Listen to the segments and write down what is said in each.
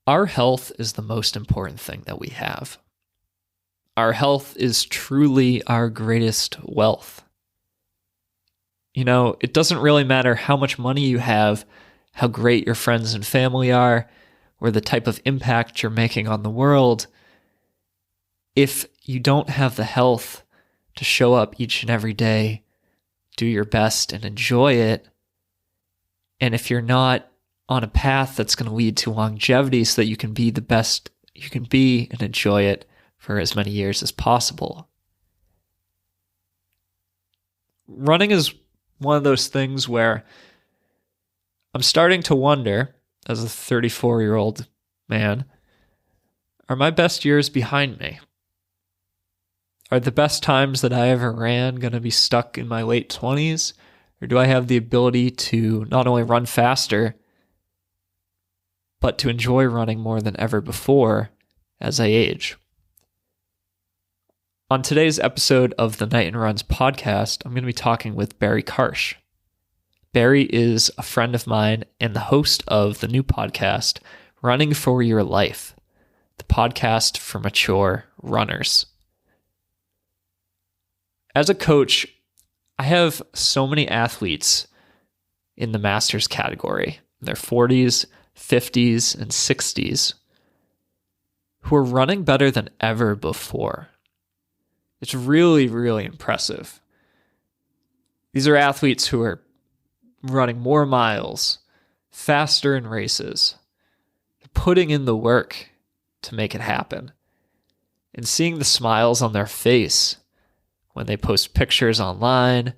Our health is the most important thing that we have. Our health is truly our greatest wealth. It doesn't really matter how much money you have, how great your friends and family are, or the type of impact you're making on the world. If you don't have the health to show up each and every day, do your best and enjoy it, and if you're not on a path that's going to lead to longevity so that you can be the best you can be and enjoy it for as many years as possible. Running is one of those things where I'm starting to wonder, as a 34-year-old man, are my best years behind me? Are the best times that I ever ran going to be stuck in my late 20s? Or do I have the ability to not only run faster, but to enjoy running more than ever before as I age? On today's episode of the Knighton Runs Podcast, I'm going to be talking with Barry Karch. Barry is a friend of mine and the host of the new podcast, Running for Your Life, the podcast for mature runners. As a coach, I have so many athletes in the masters category, in their 40s, 50s, and 60s, who are running better than ever before. It's really, really impressive. These are athletes who are running more miles, faster in races. They're putting in the work to make it happen. And seeing the smiles on their face when they post pictures online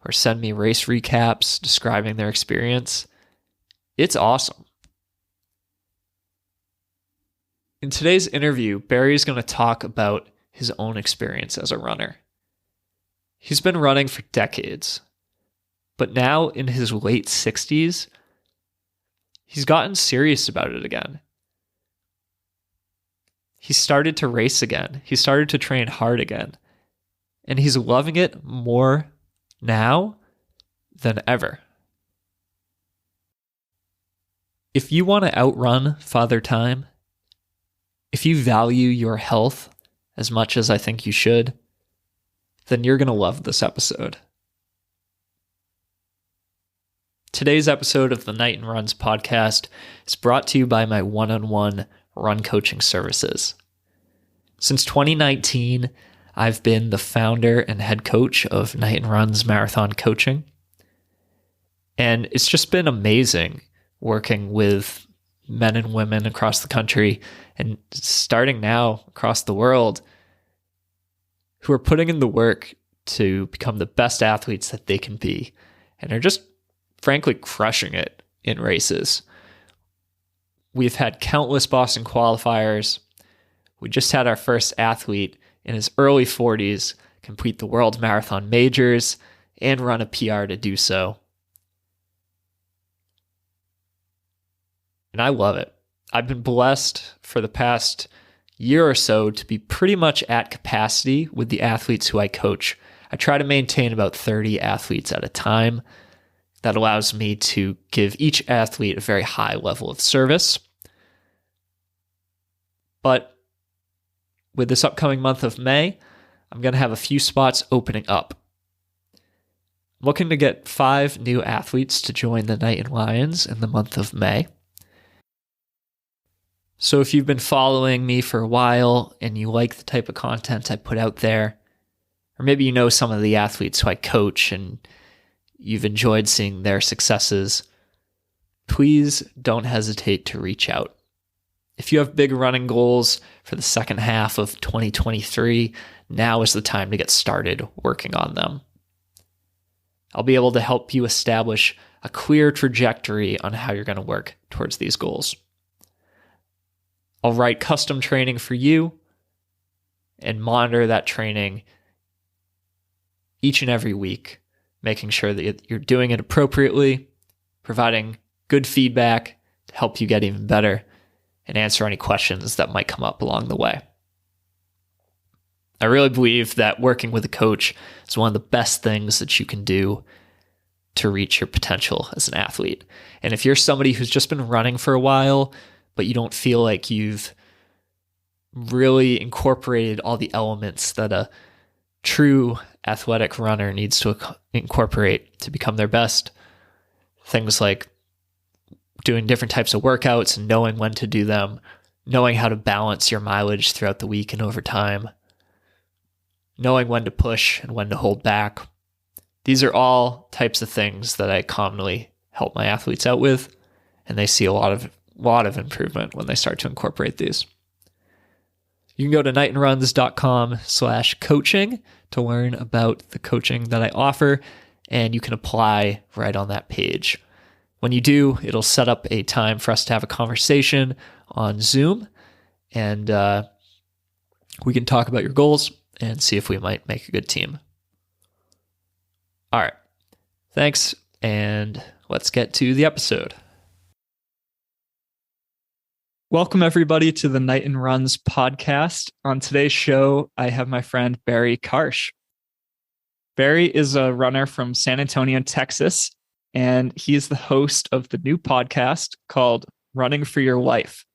or send me race recaps describing their experience, it's awesome. In today's interview, Barry is going to talk about his own experience as a runner. He's been running for decades, but now in his late 60s, he's gotten serious about it again. He started to race again. He started to train hard again. And he's loving it more now than ever. If you want to outrun Father Time, if you value your health as much as I think you should, then you're going to love this episode. Today's episode of the Knighton Runs Podcast is brought to you by my one-on-one run coaching services. Since 2019, I've been the founder and head coach of Knighton Runs Marathon Coaching. And it's just been amazing working with men and women across the country and starting now across the world who are putting in the work to become the best athletes that they can be and are just frankly crushing it in races. We've had countless Boston qualifiers. We just had our first athlete in his early 40s complete the World Marathon Majors and run a PR to do so. And I love it. I've been blessed for the past year or so to be pretty much at capacity with the athletes who I coach. I try to maintain about 30 athletes at a time. That allows me to give each athlete a very high level of service. But with this upcoming month of May, I'm going to have a few spots opening up. I'm looking to get 5 new athletes to join the Knighton Lions in the month of May. So if you've been following me for a while and you like the type of content I put out there, or maybe you know some of the athletes who I coach and you've enjoyed seeing their successes, please don't hesitate to reach out. If you have big running goals for the second half of 2023, now is the time to get started working on them. I'll be able to help you establish a clear trajectory on how you're going to work towards these goals. I'll write custom training for you and monitor that training each and every week, making sure that you're doing it appropriately, providing good feedback to help you get even better, and answer any questions that might come up along the way. I really believe that working with a coach is one of the best things that you can do to reach your potential as an athlete. And if you're somebody who's just been running for a while, but you don't feel like you've really incorporated all the elements that a true athletic runner needs to incorporate to become their best. Things like doing different types of workouts and knowing when to do them, knowing how to balance your mileage throughout the week and over time, knowing when to push and when to hold back. These are all types of things that I commonly help my athletes out with, and they see a lot of improvement when they start to incorporate these. You can go to knightonruns.com/coaching to learn about the coaching that I offer, and you can apply right on that page. When you do, it'll set up a time for us to have a conversation on Zoom, and we can talk about your goals and see if we might make a good team. All right. Thanks, and let's get to the episode. Welcome, everybody, to the Knighton Runs Podcast. On today's show, I have my friend Barry Karch. Barry is a runner from San Antonio, Texas, and he is the host of the new podcast called Running for Your Life.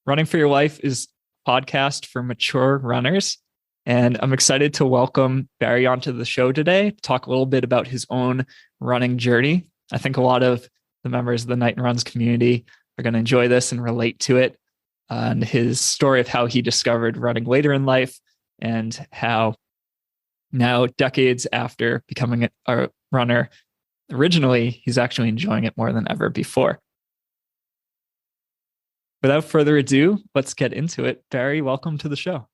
Running for Your Life is a podcast for mature runners, and I'm excited to welcome Barry onto the show today to talk a little bit about his own running journey. I think a lot of the members of the Knighton Runs community are going to enjoy this and relate to it, and his story of how he discovered running later in life and how now, decades after becoming a runner, originally, he's actually enjoying it more than ever before. Without further ado, let's get into it. Barry, welcome to the show.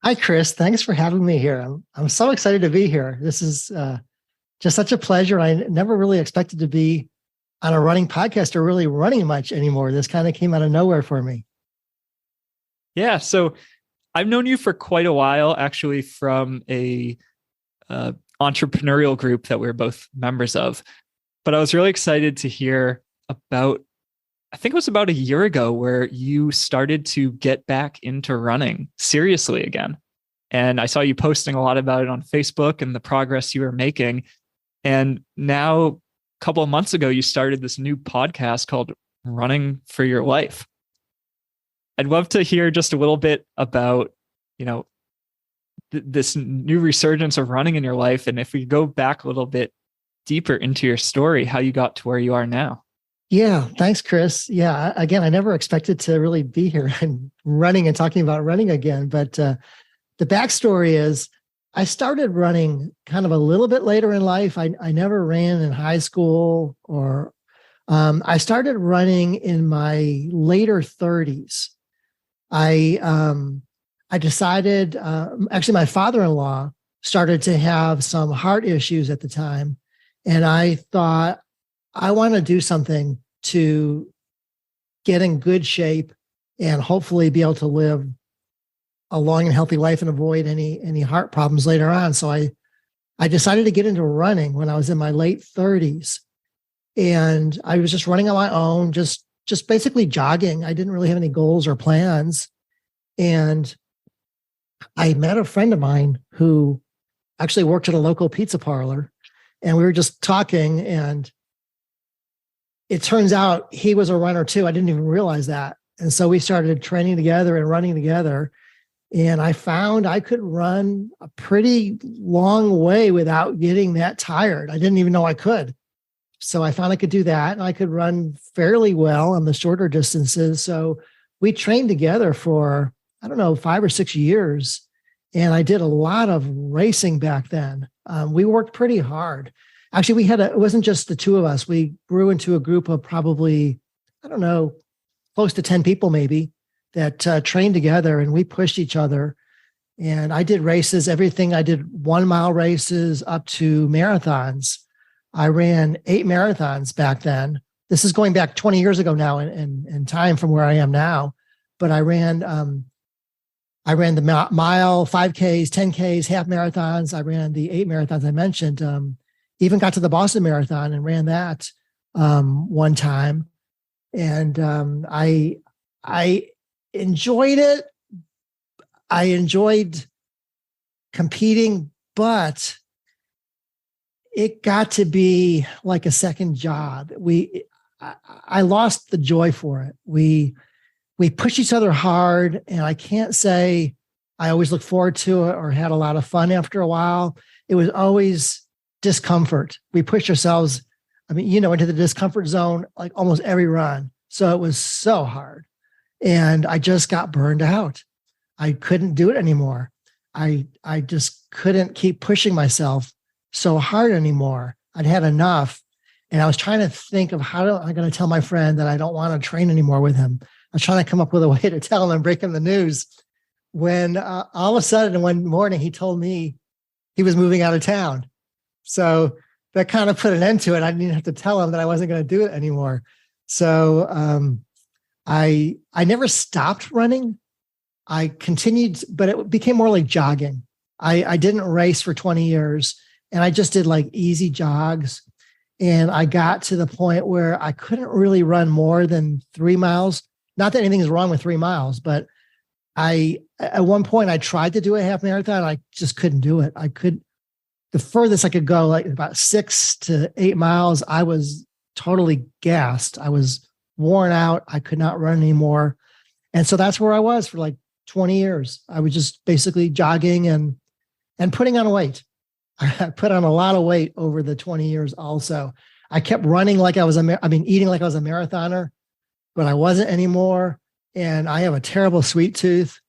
Hi, Chris. Thanks for having me here. I'm so excited to be here. This is just such a pleasure. I never really expected to be on a running podcast or really running much anymore. This kind of came out of nowhere for me. Yeah. So I've known you for quite a while, actually, from a entrepreneurial group that we're both members of. But I was really excited to hear about, I think it was about a year ago, where you started to get back into running seriously again. And I saw you posting a lot about it on Facebook and the progress you were making. And now, a couple of months ago, you started this new podcast called Running for Your Life. I'd love to hear just a little bit about, this new resurgence of running in your life. And if we go back a little bit deeper into your story, how you got to where you are now. Yeah. Thanks, Chris. Yeah. Again, I never expected to really be here and running and talking about running again. But the backstory is I started running kind of a little bit later in life. I never ran in high school or I started running in my later 30s. I decided, actually my father-in-law started to have some heart issues at the time. And I thought, I want to do something to get in good shape and hopefully be able to live a long and healthy life and avoid any heart problems later on. So I decided to get into running when I was in my late 30s. And I was just running on my own, just basically jogging. I didn't really have any goals or plans. And I met a friend of mine who actually worked at a local pizza parlor, and we were just talking, and it turns out he was a runner too. I didn't even realize that. And so we started training together and running together. And I found I could run a pretty long way without getting that tired. I didn't even know I could. So I found I could do that, and I could run fairly well on the shorter distances. So we trained together for, 5 or 6 years. And I did a lot of racing back then. We worked pretty hard. Actually, it wasn't just the two of us. We grew into a group of probably, close to 10 people maybe that trained together, and we pushed each other. And I did races, everything. I did 1 mile races up to marathons. I ran 8 marathons back then. This is going back 20 years ago now in time from where I am now. But I ran the mile, 5Ks, 10Ks, half marathons. I ran the 8 marathons I mentioned. Even got to the Boston Marathon and ran that one time. And I enjoyed it. I enjoyed competing, but it got to be like a second job. I lost the joy for it. we pushed each other hard, and I can't say I always looked forward to it or had a lot of fun after a while. It was always discomfort. We pushed ourselves, into the discomfort zone, like almost every run. So it was so hard. And I just got burned out. I couldn't do it anymore. I just couldn't keep pushing myself so hard anymore. I'd had enough. And I was trying to think of how am I going to tell my friend that I don't want to train anymore with him. I was trying to come up with a way to tell him and break him the news when all of a sudden one morning he told me he was moving out of town. So that kind of put an end to it. I didn't have to tell him that I wasn't going to do it anymore. So I never stopped running. I continued, but it became more like jogging. I didn't race for 20 years, and I just did like easy jogs. And I got to the point where I couldn't really run more than 3 miles. Not that anything is wrong with 3 miles, but at one point I tried to do a half marathon. I just couldn't do it. The furthest I could go, like about 6 to 8 miles, I was totally gassed. I was worn out. I could not run anymore. And so that's where I was for like 20 years. I was just basically jogging and putting on weight. I put on a lot of weight over the 20 years also. I kept running like I was, eating like I was a marathoner, but I wasn't anymore. And I have a terrible sweet tooth.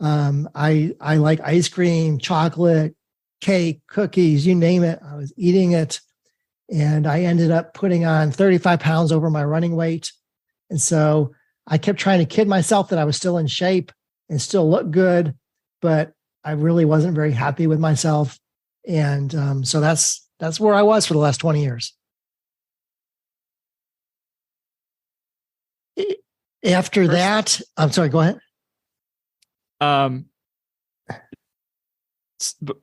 I like ice cream, chocolate, cake, cookies, you name it. I was eating it. And I ended up putting on 35 pounds over my running weight. And so I kept trying to kid myself that I was still in shape and still look good, but I really wasn't very happy with myself. And so that's where I was for the last 20 years. After that, I'm sorry, go ahead.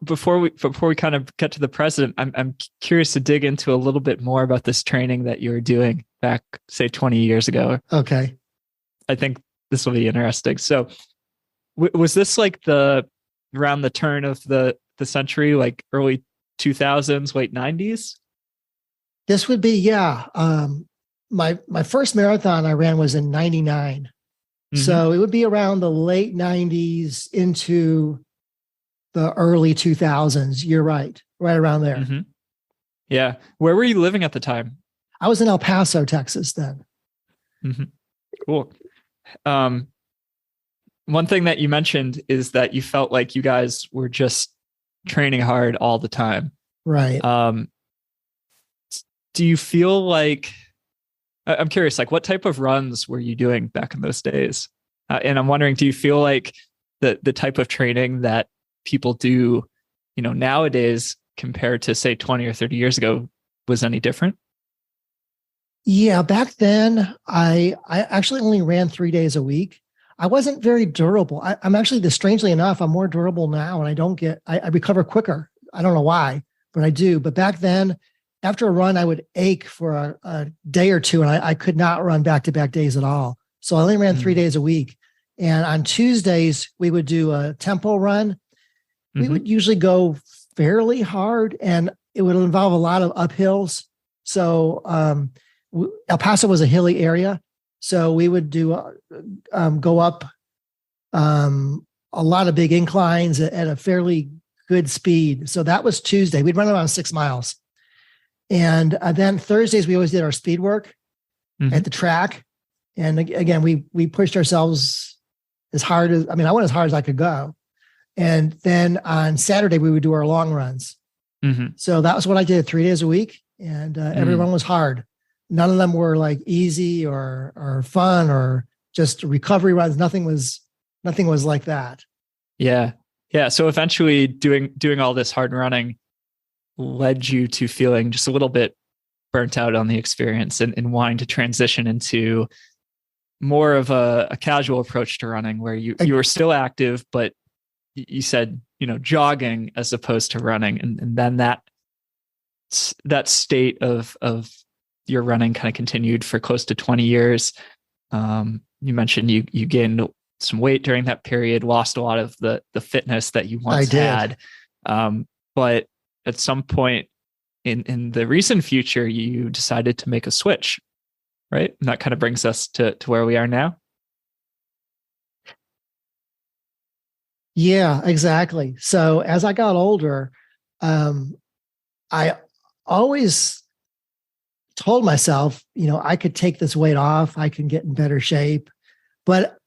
Before we kind of get to the present, I'm curious to dig into a little bit more about this training that you were doing back, say, 20 years ago. Okay. I think this will be interesting. So was this like around the turn of the century, like early 2000s, late 90s? This would be, yeah. My first marathon I ran was in 99. Mm-hmm. So it would be around the late 90s into the early 2000s. You're right around there. Mm-hmm. Yeah. Where were you living at the time? I was in El Paso, Texas then. Mm-hmm. Cool. One thing that you mentioned is that you felt like you guys were just training hard all the time. Right. Do you feel like, I'm curious, like what type of runs were you doing back in those days? And I'm wondering, do you feel like the type of training that people do, nowadays compared to say 20 or 30 years ago was any different? Yeah, back then I actually only ran 3 days a week. I wasn't very durable. I'm actually, strangely enough, I'm more durable now, and I recover quicker. I don't know why, but I do. But back then, after a run, I would ache for a day or two, and I could not run back-to-back days at all. So I only ran 3 days a week. And on Tuesdays, we would do a tempo run. We would usually go fairly hard, and it would involve a lot of uphills. So El Paso was a hilly area. So we would go up a lot of big inclines at a fairly good speed. So that was Tuesday. We'd run around 6 miles. And then Thursdays, we always did our speed work at the track. And again, we pushed ourselves as hard as, I went as hard as I could go. And then on Saturday, we would do our long runs. Mm-hmm. So that was what I did 3 days a week. And every run was hard. None of them were like easy or fun or just recovery runs. Nothing was like that. Yeah. Yeah. So eventually doing all this hard running led you to feeling just a little bit burnt out on the experience and wanting to transition into more of a casual approach to running where you were still active, but you said, jogging as opposed to running. And then that state of your running kind of continued for close to 20 years. You mentioned you gained some weight during that period, lost a lot of the fitness that you once had. But at some point in the recent future, you decided to make a switch, right? And that kind of brings us to where we are now. Yeah, exactly. So as I got older, um, I always told myself, I could take this weight off, I can get in better shape, but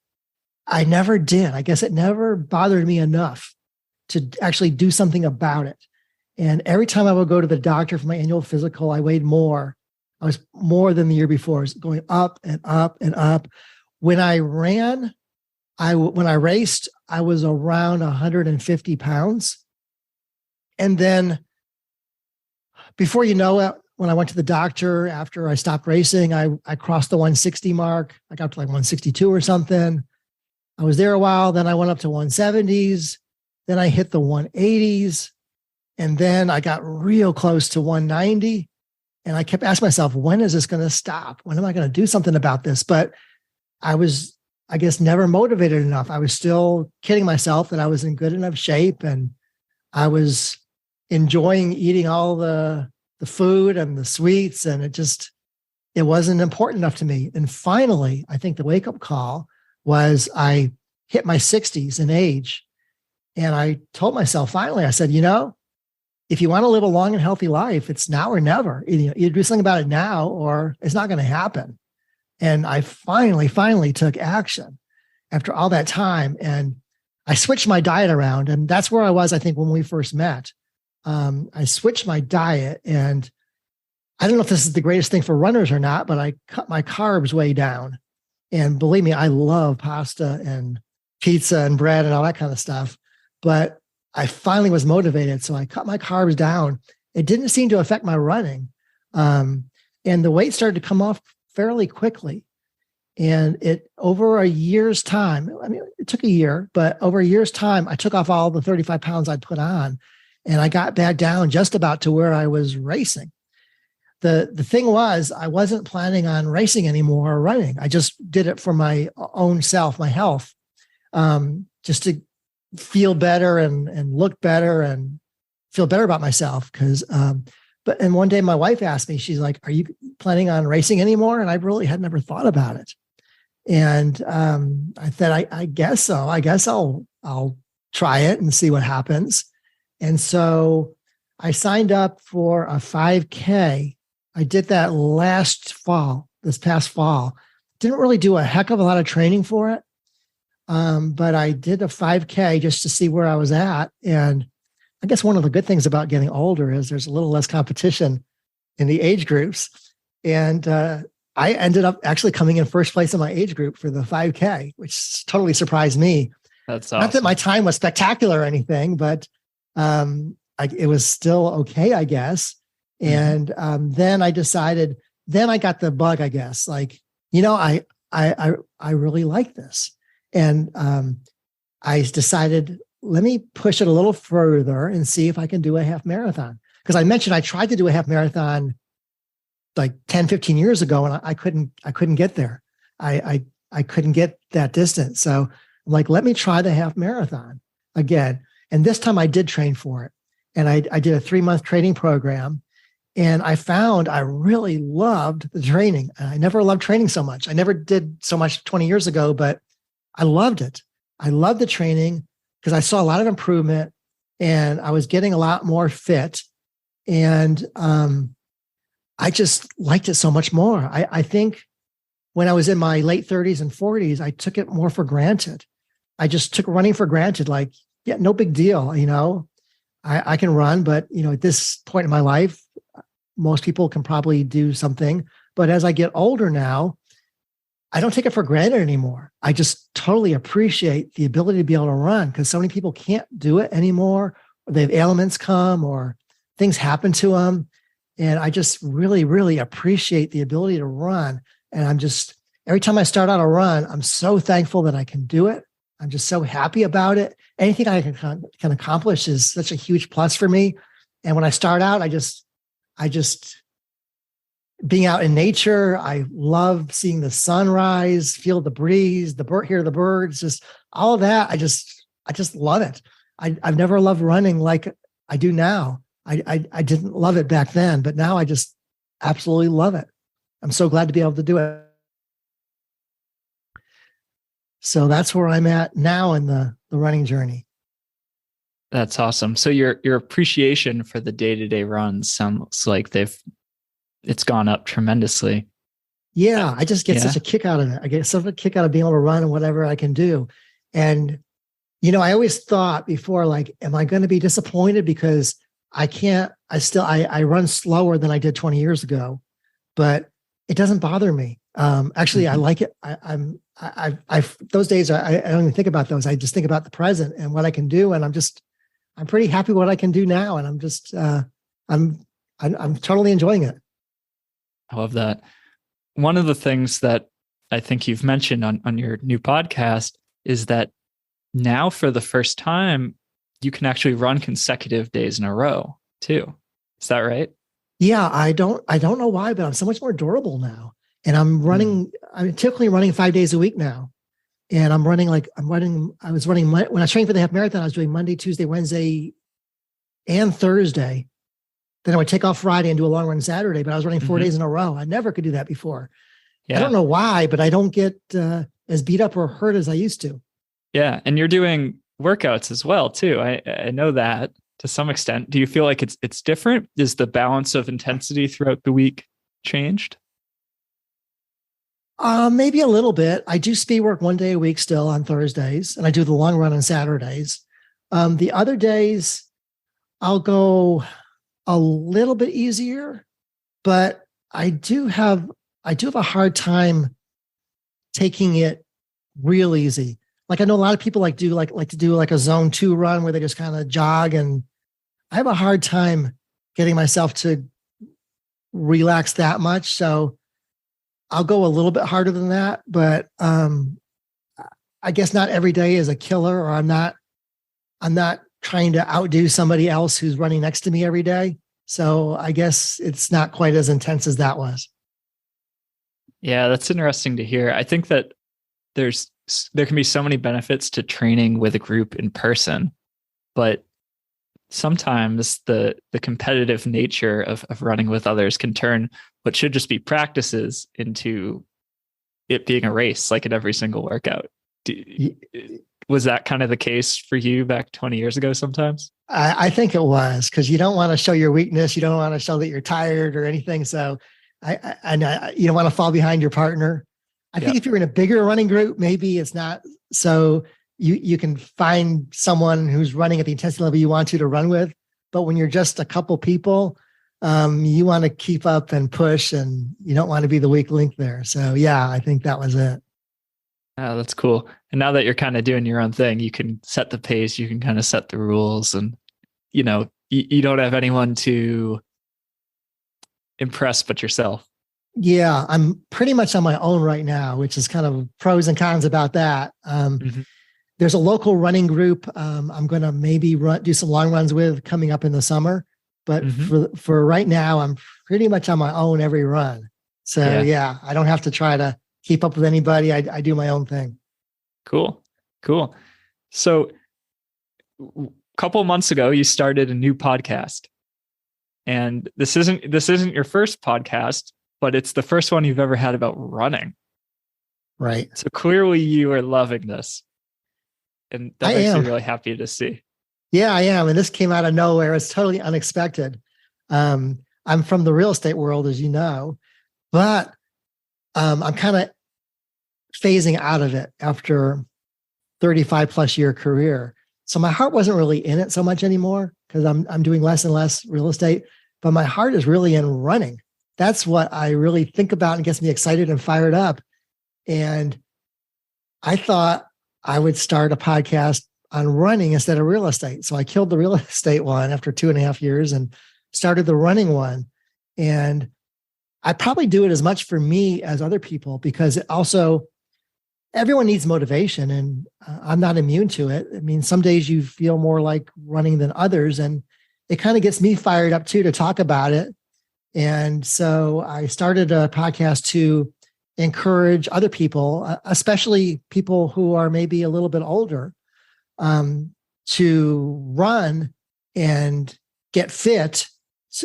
I never did. I guess it never bothered me enough to actually do something about it. And every time I would go to the doctor for my annual physical, I weighed more. I was more than the year before. I was going up and up and up. When I ran, when I raced, I was around 150 pounds. And then before you know it, when I went to the doctor after I stopped racing, I crossed the 160 mark. I got to like 162 or something. I was there a while. Then I went up to 170s. Then I hit the 180s. And then I got real close to 190. And I kept asking myself, when is this going to stop? When am I going to do something about this? But I was, I guess, never motivated enough. I was still kidding myself that I was in good enough shape, and I was enjoying eating all the food and the sweets, and it wasn't important enough to me. And finally, I think the wake-up call was I hit my 60s in age. And I told myself, finally, I said, if you want to live a long and healthy life, it's now or never. Either do something about it now or it's not going to happen. And I finally took action after all that time. And I switched my diet around. And that's where I was, I think, when we first met. I switched my diet, and I don't know if this is the greatest thing for runners or not, but I cut my carbs way down. And believe me, I love pasta and pizza and bread and all that kind of stuff. But I finally was motivated. So I cut my carbs down. It didn't seem to affect my running. And the weight started to come off fairly quickly. And over a year's time, I mean, it took a year, but over a year's time, I took off all the 35 pounds I'd put on, and I got back down just about to where I was racing. The thing was, I wasn't planning on racing anymore or running. I just did it for my own self, my health, just to feel better and look better and feel better about myself. And one day my wife asked me, she's like, "Are you planning on racing anymore?" And I really had never thought about it. And I said, I guess so. I guess I'll try it and see what happens. And so I signed up for a 5K. I did that this past fall. Didn't really do a heck of a lot of training for it. But I did a 5K just to see where I was at. And I guess one of the good things about getting older is there's a little less competition in the age groups. And I ended up actually coming in first place in my age group for the 5K, which totally surprised me. That's awesome. Not that my time was spectacular or anything, but it was still okay, I guess. And then I decided, then I got the bug, I guess, like, I really like this. And I decided, let me push it a little further and see if I can do a half marathon. Because I mentioned I tried to do a half marathon like 10, 15 years ago, and I couldn't get there. I couldn't get that distance. So I'm like, let me try the half marathon again. And this time I did train for it. And I did a 3-month training program. And I found I really loved the training. And I never loved training so much. I never did so much 20 years ago, but I loved it. I loved the training because I saw a lot of improvement, and I was getting a lot more fit. And I just liked it so much more. I think when I was in my late 30s and 40s, I took it more for granted. I just took running for granted. Like, yeah, no big deal. I can run, but at this point in my life, most people can probably do something. But as I get older now, I don't take it for granted anymore. I just totally appreciate the ability to be able to run, because so many people can't do it anymore, or they have ailments come or things happen to them. And I just really, really appreciate the ability to run. And every time I start out a run, I'm so thankful that I can do it. I'm just so happy about it. Anything I can accomplish is such a huge plus for me. And when I start out, I just being out in nature, I love seeing the sunrise, feel the breeze, hear the birds, just all of that. I just love it. I've never loved running like I do now. I didn't love it back then, but now I just absolutely love it. I'm so glad to be able to do it. So that's where I'm at now in the running journey. That's awesome. So your appreciation for the day-to-day runs sounds like it's gone up tremendously. Yeah, I just get Yeah. such a kick out of it. I get such a kick out of being able to run and whatever I can do. And, I always thought before, like, am I going to be disappointed because I run slower than I did 20 years ago, but it doesn't bother me. Actually, I like it. Those days, I don't even think about those. I just think about the present and what I can do. And I'm pretty happy with what I can do now. And I'm totally enjoying it. I love that. One of the things that I think you've mentioned on your new podcast is that now for the first time, you can actually run consecutive days in a row too. Is that right? Yeah, I don't know why, but I'm so much more durable now. And I'm typically running 5 days a week now. And I was running, when I was training for the half marathon, I was doing Monday, Tuesday, Wednesday, and Thursday. Then I would take off Friday and do a long run Saturday, but I was running 4 days in a row. I never could do that before. Yeah. I don't know why, but I don't get as beat up or hurt as I used to. Yeah. And you're doing workouts as well too. I know that to some extent. Do you feel like it's different? Is the balance of intensity throughout the week changed? Maybe a little bit. I do speed work 1 day a week still on Thursdays, and I do the long run on Saturdays. The other days I'll go a little bit easier, but I do have a hard time taking it real easy. Like I know a lot of people like to do like a zone 2 run where they just kind of jog, and I have a hard time getting myself to relax that much. So I'll go a little bit harder than that, but I guess not every day is a killer, or I'm not trying to outdo somebody else who's running next to me every day. So I guess it's not quite as intense as that was. Yeah, that's interesting to hear. I think that there can be so many benefits to training with a group in person, but sometimes the competitive nature of running with others can turn what should just be practices into it being a race, like in every single workout. Was that kind of the case for you back 20 years ago sometimes? I think it was, because you don't want to show your weakness. You don't want to show that you're tired or anything. So you don't want to fall behind your partner. I think if you're in a bigger running group, maybe it's not so you can find someone who's running at the intensity level you want to run with. But when you're just a couple people, you want to keep up and push, and you don't want to be the weak link there. So yeah, I think that was it. Oh, that's cool. And now that you're kind of doing your own thing, you can set the pace, you can kind of set the rules, and you don't have anyone to impress but yourself. Yeah, I'm pretty much on my own right now, which is kind of pros and cons about that. There's a local running group I'm going to maybe do some long runs with coming up in the summer. But for right now, I'm pretty much on my own every run. So yeah, I don't have to try to keep up with anybody. I do my own thing. Cool. So a couple of months ago, you started a new podcast. And this isn't your first podcast, but it's the first one you've ever had about running. Right. So clearly you are loving this. And that makes me really happy to see. Yeah, I am. And this came out of nowhere. It's totally unexpected. I'm from the real estate world, as you know, but I'm kind of phasing out of it after 35 plus year career. So my heart wasn't really in it so much anymore, because I'm doing less and less real estate, but my heart is really in running. That's what I really think about and gets me excited and fired up. And I thought I would start a podcast on running instead of real estate. So I killed the real estate one after 2.5 years and started the running one. And I probably do it as much for me as other people, because it also, everyone needs motivation, and I'm not immune to it. I mean, some days you feel more like running than others, and it kind of gets me fired up too to talk about it. And so I started a podcast to encourage other people, especially people who are maybe a little bit older, to run and get fit,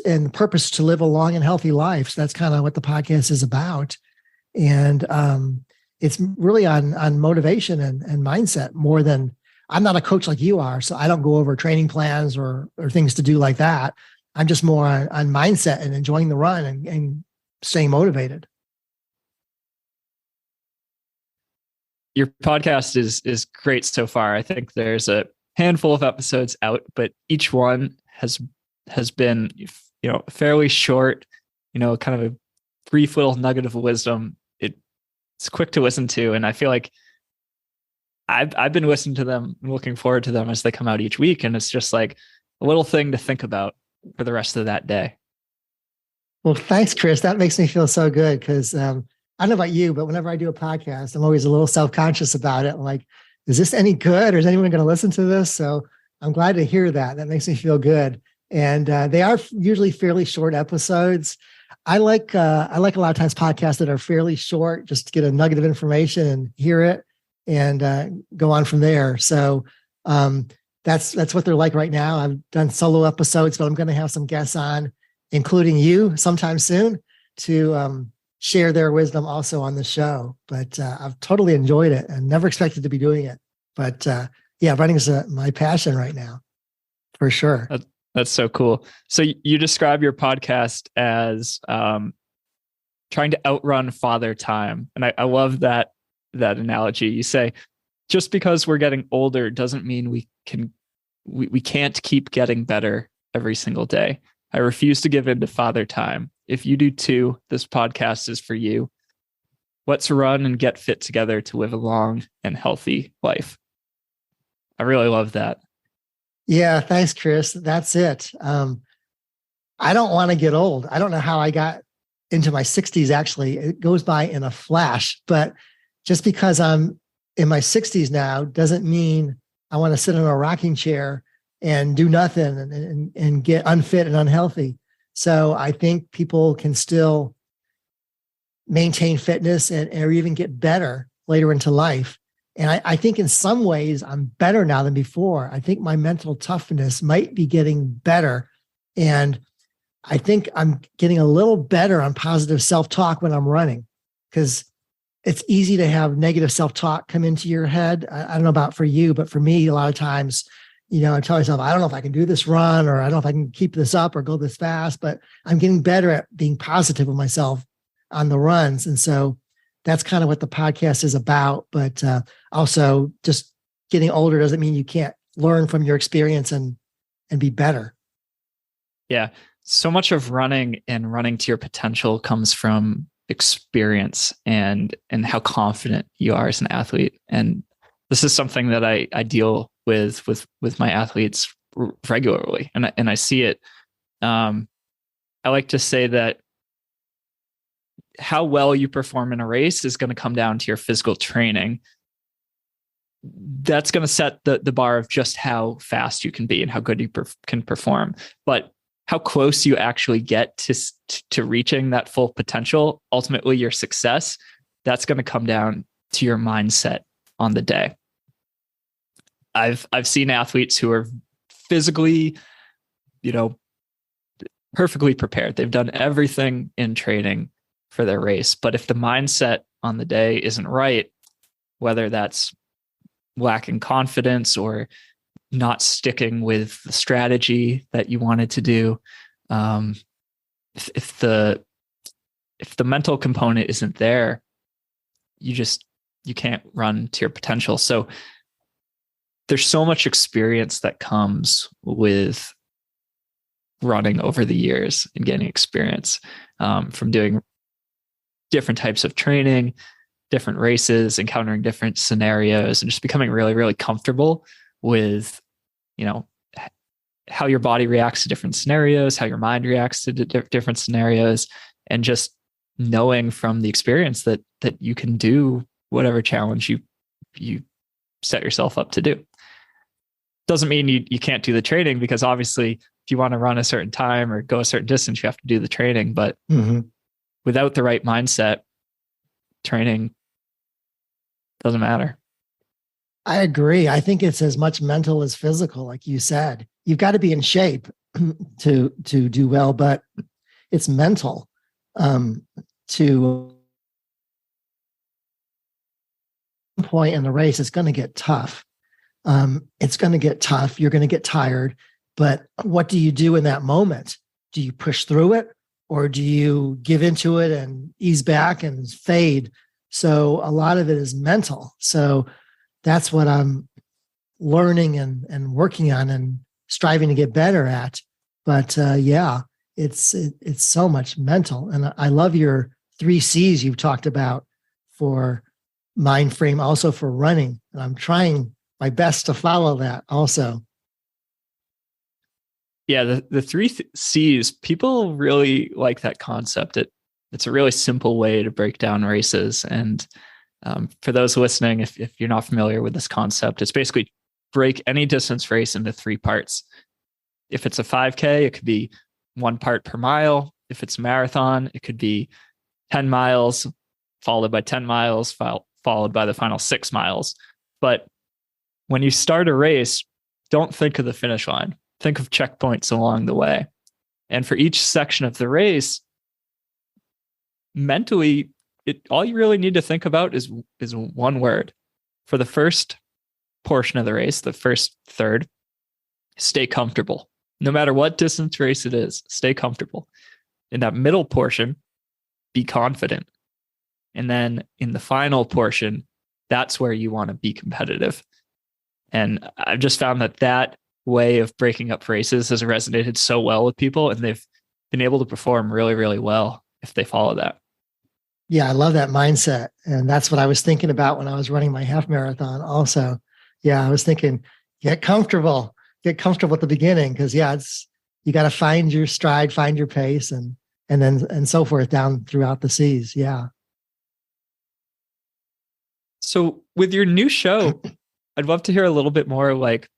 and the purpose to live a long and healthy life. So that's kind of what the podcast is about. And it's really on motivation and mindset more than I'm not a coach like you are, so I don't go over training plans or things to do like that. I'm just more on mindset and enjoying the run and staying motivated. Your podcast is great so far. I think there's a handful of episodes out, but each one has been, fairly short, kind of a brief little nugget of wisdom. It's quick to listen to, and I feel like I've been listening to them and looking forward to them as they come out each week, and it's just like a little thing to think about for the rest of that day. Well, thanks, Chris. That makes me feel so good because I don't know about you, but whenever I do a podcast, I'm always a little self-conscious about it. I'm like, is this any good, or is anyone going to listen to this? So I'm glad to hear that. That makes me feel good. And they are usually fairly short episodes. I like a lot of times podcasts that are fairly short, just to get a nugget of information and hear it and go on from there. So that's what they're like right now. I've done solo episodes, but I'm going to have some guests on, including you sometime soon, to share their wisdom also on the show. But I've totally enjoyed it and never expected to be doing it. But running is my passion right now, for sure. That's so cool. So you describe your podcast as trying to outrun father time. And I love that analogy. You say, just because we're getting older doesn't mean we can't keep getting better every single day. I refuse to give in to father time. If you do too, this podcast is for you. Let's run and get fit together to live a long and healthy life. I really love that. Yeah, thanks, Chris. That's it. I don't want to get old. I don't know how I got into my 60s, actually. It goes by in a flash. But just because I'm in my 60s now doesn't mean I want to sit in a rocking chair and do nothing and get unfit and unhealthy. So I think people can still maintain fitness or even get better later into life. And I think in some ways I'm better now than before. I think my mental toughness might be getting better. And I think I'm getting a little better on positive self-talk when I'm running, because it's easy to have negative self-talk come into your head. I don't know about for you, but for me, a lot of times, I tell myself, I don't know if I can do this run, or I don't know if I can keep this up or go this fast, but I'm getting better at being positive with myself on the runs. And so that's kind of what the podcast is about. But also, just getting older doesn't mean you can't learn from your experience and be better. Yeah. So much of running and running to your potential comes from experience and how confident you are as an athlete. And this is something that I deal with my athletes regularly. And I see it. I like to say that how well you perform in a race is going to come down to your physical training. That's going to set the bar of just how fast you can be and how good you can perform. But how close you actually get to reaching that full potential, ultimately your success, that's going to come down to your mindset on the day. I've seen athletes who are physically, perfectly prepared. They've done everything in training for their race. But if the mindset on the day isn't right, whether that's lacking confidence or not sticking with the strategy that you wanted to do, if the mental component isn't there, you can't run to your potential. So there's so much experience that comes with running over the years and getting experience from doing different types of training, different races, encountering different scenarios, and just becoming really, really comfortable with, how your body reacts to different scenarios, how your mind reacts to different scenarios, and just knowing from the experience that you can do whatever challenge you set yourself up to do. Doesn't mean you can't do the training, because obviously if you want to run a certain time or go a certain distance, you have to do the training. But without the right mindset, training doesn't matter. I agree. I think it's as much mental as physical, like you said. You've got to be in shape to do well, but it's mental to point in the race. It's going to get tough. It's going to get tough. You're going to get tired. But what do you do in that moment? Do you push through it, or do you give into it and ease back and fade? So a lot of it is mental. So that's what I'm learning and working on and striving to get better at. But it's so much mental. And I love your 3 C's you've talked about for mind frame, also for running. And I'm trying my best to follow that also. Yeah, the 3 C's, people really like that concept. It's a really simple way to break down races. And for those listening, if you're not familiar with this concept, it's basically break any distance race into 3 parts. If it's a 5K, it could be 1 part per mile. If it's a marathon, it could be 10 miles, followed by 10 miles, followed by the final 6 miles. But when you start a race, don't think of the finish line. Think of checkpoints along the way. And for each section of the race, mentally, all you really need to think about is one word. For the first portion of the race, the first third, stay comfortable. No matter what distance race it is, stay comfortable. In that middle portion, be confident. And then in the final portion, that's where you want to be competitive. And I've just found that way of breaking up races has resonated so well with people, and they've been able to perform really, really well if they follow that. Yeah, I love that mindset. And that's what I was thinking about when I was running my half marathon also. Yeah, I was thinking, get comfortable at the beginning, because you got to find your stride, find your pace, and so forth down throughout the C's. Yeah. So with your new show, I'd love to hear a little bit more, like,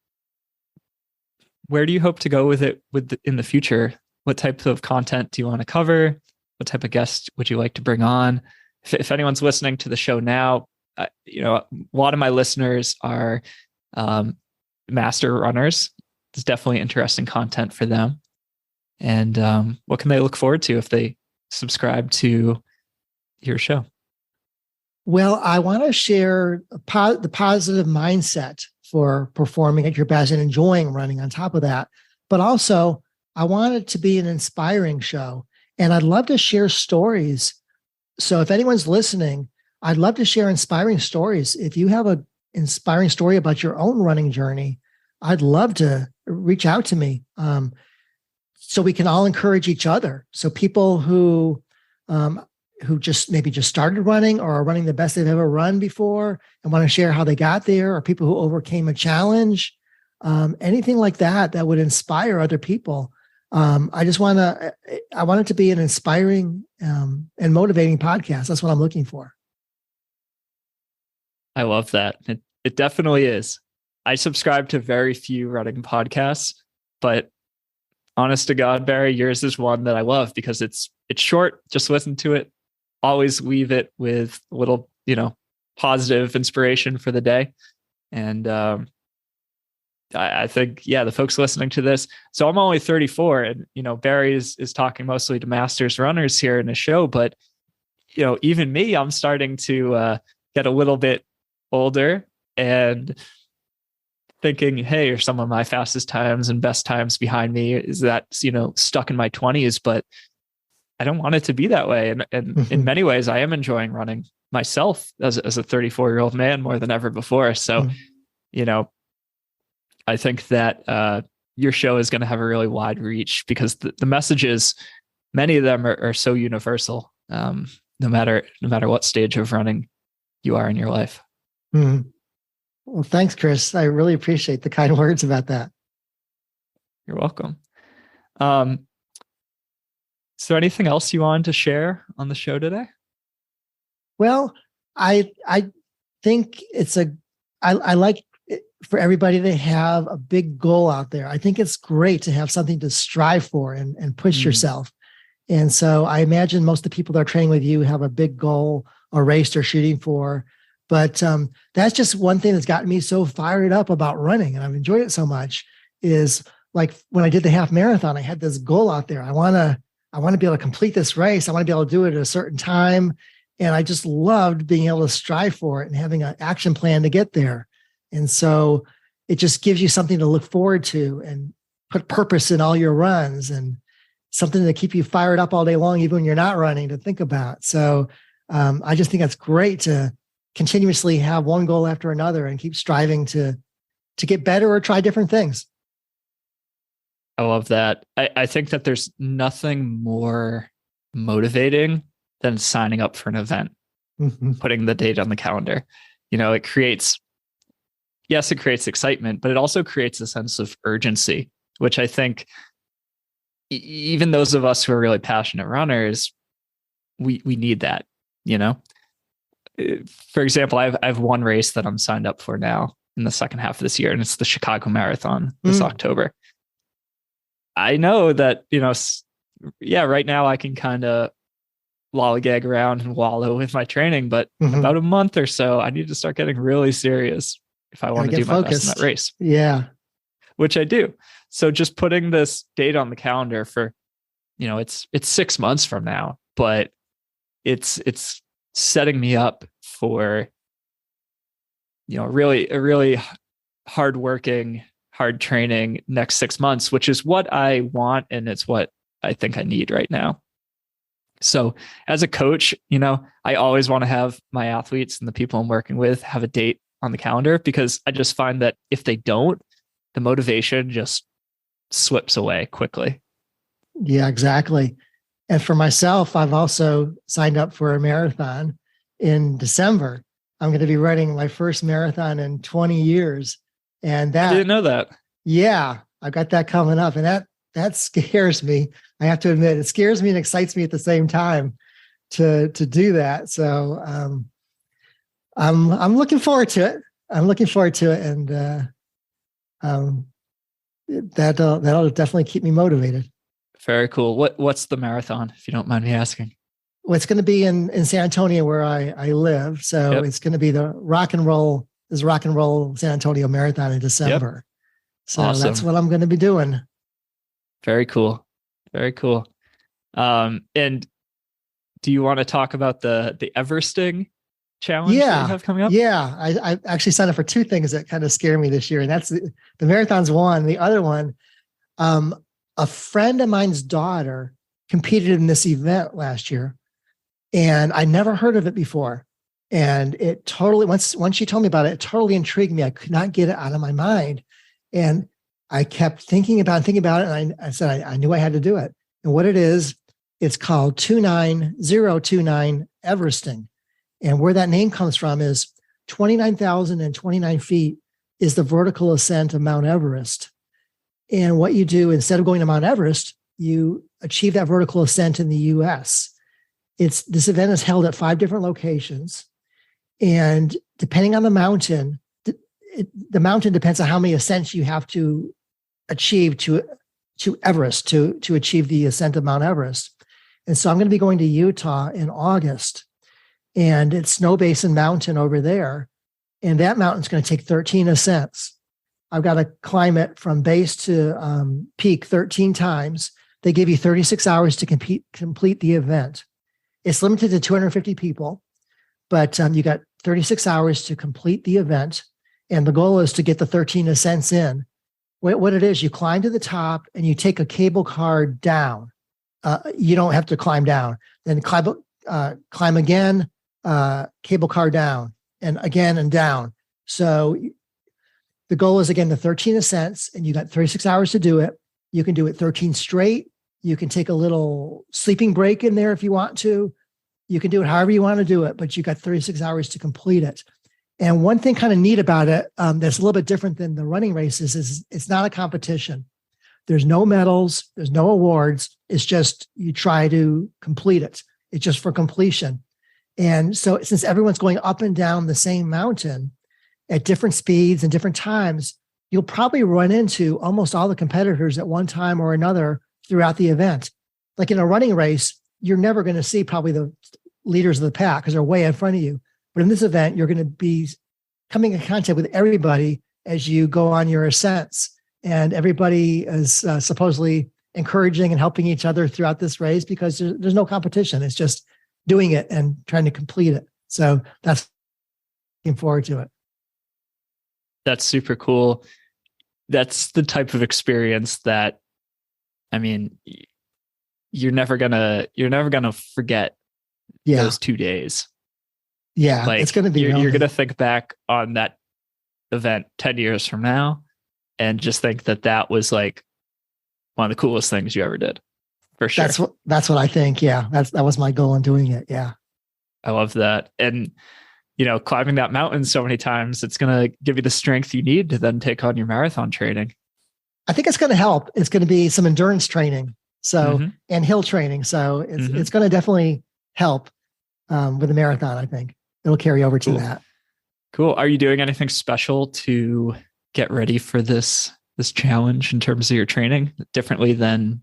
where do you hope to go with it in the future? What types of content do you want to cover? What type of guests would you like to bring on? If anyone's listening to the show now, a lot of my listeners are master runners. It's definitely interesting content for them. And what can they look forward to if they subscribe to your show? Well, I want to share the positive mindset for performing at your best and enjoying running on top of that. But also, I want it to be an inspiring show. And I'd love to share stories. So if anyone's listening, I'd love to share inspiring stories. If you have an inspiring story about your own running journey, I'd love to reach out to me so we can all encourage each other. So people who just started running or are running the best they've ever run before and want to share how they got there, or people who overcame a challenge, anything like that would inspire other people. I want it to be an inspiring and motivating podcast. That's what I'm looking for. I love that. It definitely is. I subscribe to very few running podcasts, but honest to God, Barry, yours is one that I love because it's short. Just listen to it. Always leave it with a little, positive inspiration for the day. And I think, the folks listening to this. So I'm only 34, and Barry is talking mostly to masters runners here in the show. But even me, I'm starting to get a little bit older and thinking, hey, are some of my fastest times and best times behind me? Is that stuck in my 20s? But I don't want it to be that way. And in many ways, I am enjoying running myself as a 34-year-old man more than ever before. So, I think that your show is going to have a really wide reach because the messages, many of them are so universal, no matter what stage of running you are in your life. Mm-hmm. Well, thanks, Chris. I really appreciate the kind words about that. You're welcome. Is there anything else you wanted to share on the show today? Well, I think I like for everybody to have a big goal out there. I think it's great to have something to strive for and push yourself. And so I imagine most of the people that are training with you have a big goal or race they're shooting for. But that's just one thing that's gotten me so fired up about running, and I've enjoyed it so much, is like when I did the half marathon, I had this goal out there. I want to be able to complete this race. I want to be able to do it at a certain time. And I just loved being able to strive for it and having an action plan to get there. And so it just gives you something to look forward to and put purpose in all your runs and something to keep you fired up all day long, even when you're not running, to think about. So I just think that's great to continuously have one goal after another and keep striving to get better or try different things. I love that. I think that there's nothing more motivating than signing up for an event, putting the date on the calendar. It creates excitement, but it also creates a sense of urgency, which I think even those of us who are really passionate runners, we need that, For example, I have one race that I'm signed up for now in the second half of this year, and it's the Chicago Marathon this October. I know that, right now I can kind of lollygag around and wallow with my training, but about a month or so, I need to start getting really serious if I want to do my best in that race. Yeah. Which I do. So just putting this date on the calendar for, it's 6 months from now, but it's setting me up for, a really hardworking, hard training next 6 months, which is what I want. And it's what I think I need right now. So as a coach, I always want to have my athletes and the people I'm working with have a date on the calendar, because I just find that if they don't, the motivation just slips away quickly. Yeah, exactly. And for myself, I've also signed up for a marathon in December. I'm going to be running my first marathon in 20 years. And I didn't know that. Yeah, I got that coming up. And that scares me. I have to admit, it scares me and excites me at the same time to do that. So I'm looking forward to it. And that'll definitely keep me motivated. Very cool. What's the marathon, if you don't mind me asking? Well, it's going to be in San Antonio, where I live. So It's going to be the Rock and Roll San Antonio Marathon in December. So awesome. That's what I'm going to be doing. Very cool. And do you want to talk about the Everesting challenge that you have coming up? Yeah. I actually signed up for two things that kind of scare me this year. And that's the marathon's one. The other one, a friend of mine's daughter competed in this event last year, and I never heard of it before. And it totally, once she told me about it, it totally intrigued me. I could not get it out of my mind. And I kept thinking about it. And I said, I knew I had to do it. And what it is, it's called 29029 Everesting. And where that name comes from is 29,029 feet is the vertical ascent of Mount Everest. And what you do, instead of going to Mount Everest, you achieve that vertical ascent in the U.S. This event is held at 5 different locations. And depending on the mountain, the mountain depends on how many ascents you have to achieve to Everest, to achieve the ascent of Mount Everest. And so I'm going to be going to Utah in August, and it's Snow Basin Mountain over there. And that mountain's going to take 13 ascents. I've got to climb it from base to peak 13 times. They give you 36 hours to complete the event. It's limited to 250 people, but you got 36 hours to complete the event. And the goal is to get the 13 ascents in. What it is, you climb to the top and you take a cable car down. You don't have to climb down. Then climb again, cable car down, and again and down. So the goal is, again, the 13 ascents, and you got 36 hours to do it. You can do it 13 straight. You can take a little sleeping break in there if you want to. You can do it however you want to do it, but you got 36 hours to complete it. And one thing kind of neat about it that's a little bit different than the running races is it's not a competition. There's no medals. There's no awards. It's just you try to complete it. It's just for completion. And so since everyone's going up and down the same mountain at different speeds and different times, you'll probably run into almost all the competitors at one time or another throughout the event. Like in a running race, you're never going to see probably the leaders of the pack because they're way in front of you. But in this event, you're going to be coming in contact with everybody as you go on your ascents. And everybody is supposedly encouraging and helping each other throughout this race because there's no competition. It's just doing it and trying to complete it. So that's looking forward to it. That's super cool. That's the type of experience that, I mean, you're never gonna forget those 2 days. Yeah. Like It's going to be, you're going to think back on that event 10 years from now and just think that was like one of the coolest things you ever did. For sure. That's what I think. Yeah. That was my goal in doing it. Yeah. I love that. And, climbing that mountain so many times, it's going to give you the strength you need to then take on your marathon training. I think it's going to help. It's going to be some endurance training. So, and hill training. So it's going to definitely help with the marathon. I think it'll carry over to that. Cool. Are you doing anything special to get ready for this challenge in terms of your training differently than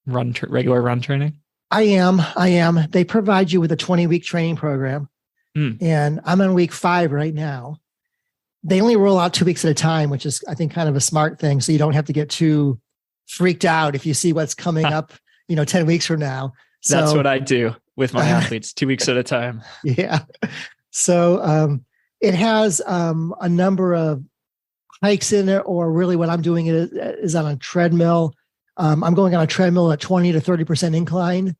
regular run training? I am. They provide you with a 20-week training program. And I'm on week 5 right now. They only roll out 2 weeks at a time, which is, I think, kind of a smart thing. So you don't have to get too freaked out if you see what's coming up, 10 weeks from now. So, that's what I do with my athletes, 2 weeks at a time. Yeah. So it has a number of hikes in it, or really what I'm doing is on a treadmill. I'm going on a treadmill at 20 to 30% incline.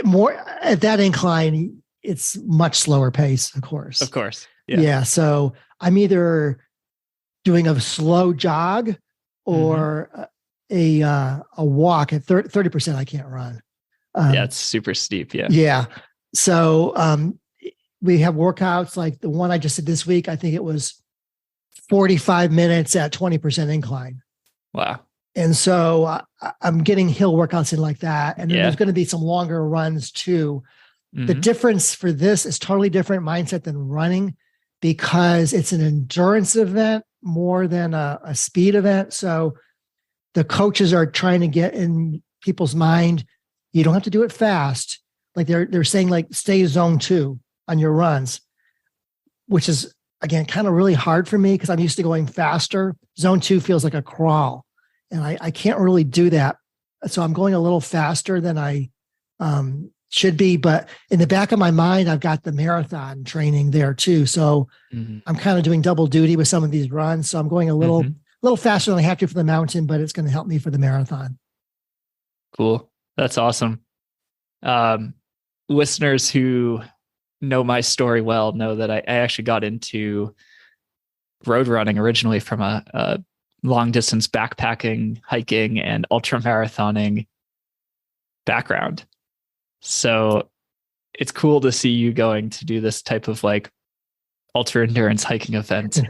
More at that incline, it's much slower pace, of course. Of course. Yeah. So I'm either doing a slow jog or a walk at 30%. I can't run. It's super steep. Yeah. Yeah. So we have workouts like the one I just did this week. I think it was 45 minutes at 20% incline. Wow. And so I'm getting hill workouts in like that. And then there's going to be some longer runs too. The difference for this is totally different mindset than running, because it's an endurance event more than a speed event. So the coaches are trying to get in people's mind, you don't have to do it fast. Like they're saying, like, stay zone 2 on your runs, which is, again, kind of really hard for me because I'm used to going faster. Zone 2 feels like a crawl. And I can't really do that. So I'm going a little faster than I should be. But in the back of my mind, I've got the marathon training there too. So I'm kind of doing double duty with some of these runs. So I'm going a little faster than I have to for the mountain, but it's going to help me for the marathon. Cool. That's awesome. Listeners who know my story well know that I actually got into road running originally from a long distance backpacking, hiking, and ultra marathoning background. So it's cool to see you going to do this type of like ultra endurance hiking event.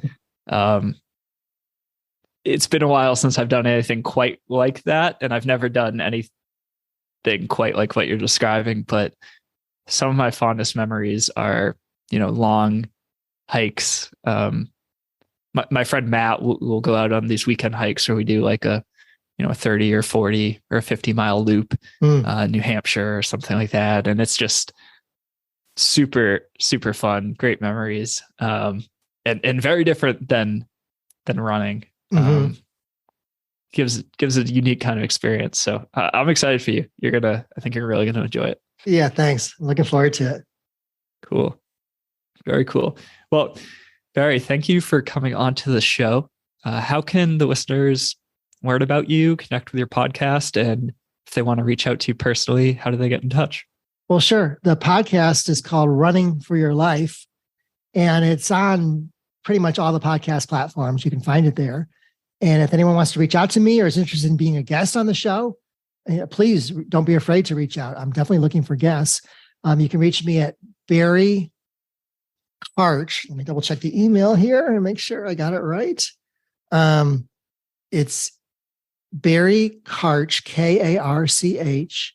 It's been a while since I've done anything quite like that, and I've never done anything quite like what you're describing, but some of my fondest memories are, long hikes. My friend Matt will go out on these weekend hikes where we do like a 30 or 40 or 50 mile loop, New Hampshire or something like that. And it's just super, super fun, great memories. And very different than running. Gives a unique kind of experience. So I'm excited for you. I think you're really going to enjoy it. Yeah. Thanks. I'm looking forward to it. Cool. Very cool. Well, Barry, thank you for coming on to the show. How can the listeners learn about you, connect with your podcast, and if they want to reach out to you personally, how do they get in touch? Well, sure. The podcast is called Running for Your Life, and it's on pretty much all the podcast platforms. You can find it there. And if anyone wants to reach out to me or is interested in being a guest on the show, please don't be afraid to reach out. I'm definitely looking for guests. You can reach me at Barry Karch. Let me double check the email here and make sure I got it right. It's Barry Karch, Karch,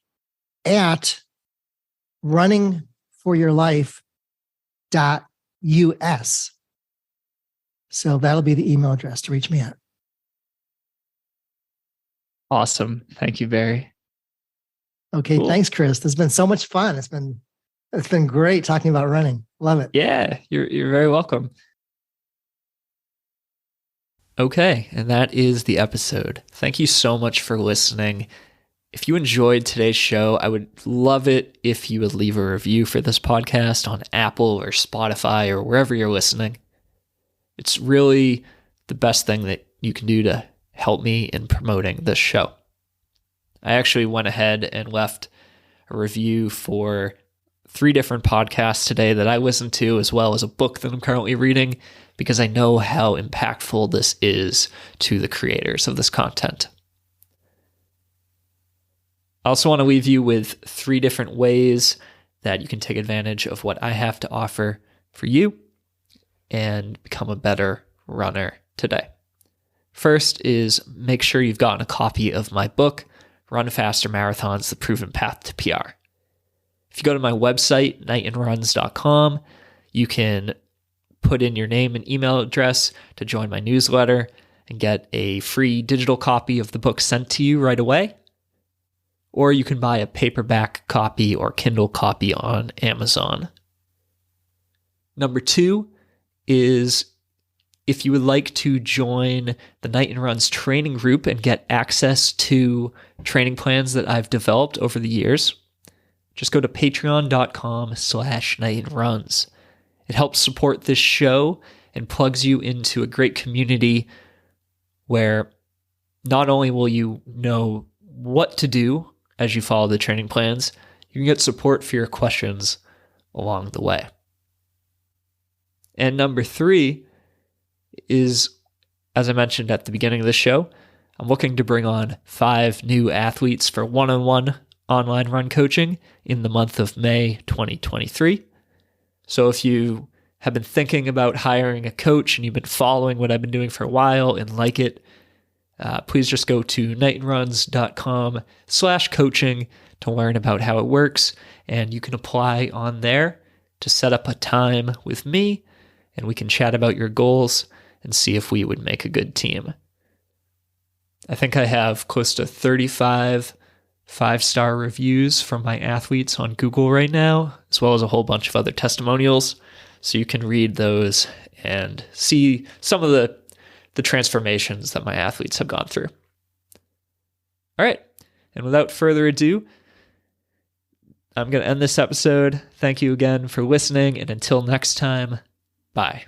at runningforyourlife.us. So that'll be the email address to reach me at. Awesome. Thank you, Barry. Okay. Cool. Thanks, Chris. It's been so much fun. It's been great talking about running. Love it. Yeah, you're very welcome. Okay, and that is the episode. Thank you so much for listening. If you enjoyed today's show, I would love it if you would leave a review for this podcast on Apple or Spotify or wherever you're listening. It's really the best thing that you can do to help me in promoting this show. I actually went ahead and left a review for 3 different podcasts today that I listened to, as well as a book that I'm currently reading, because I know how impactful this is to the creators of this content. I also want to leave you with 3 different ways that you can take advantage of what I have to offer for you and become a better runner today. First is make sure you've gotten a copy of my book, Run Faster Marathons, The Proven Path to PR. If you go to my website, knightonruns.com, you can put in your name and email address to join my newsletter and get a free digital copy of the book sent to you right away. Or you can buy a paperback copy or Kindle copy on Amazon. Number 2 is if you would like to join the Knighton Runs training group and get access to training plans that I've developed over the years, just go to patreon.com/KnightonRuns. It helps support this show and plugs you into a great community where not only will you know what to do as you follow the training plans, you can get support for your questions along the way. And number 3 is, as I mentioned at the beginning of the show, I'm looking to bring on 5 new athletes for one-on-one online run coaching in the month of May 2023. So if you have been thinking about hiring a coach and you've been following what I've been doing for a while and like it, please just go to knightonruns.com/coaching to learn about how it works. And you can apply on there to set up a time with me, and we can chat about your goals and see if we would make a good team. I think I have close to 35 5-star reviews from my athletes on Google right now, as well as a whole bunch of other testimonials. So you can read those and see some of the transformations that my athletes have gone through. All right. And without further ado, I'm going to end this episode. Thank you again for listening. And until next time, bye.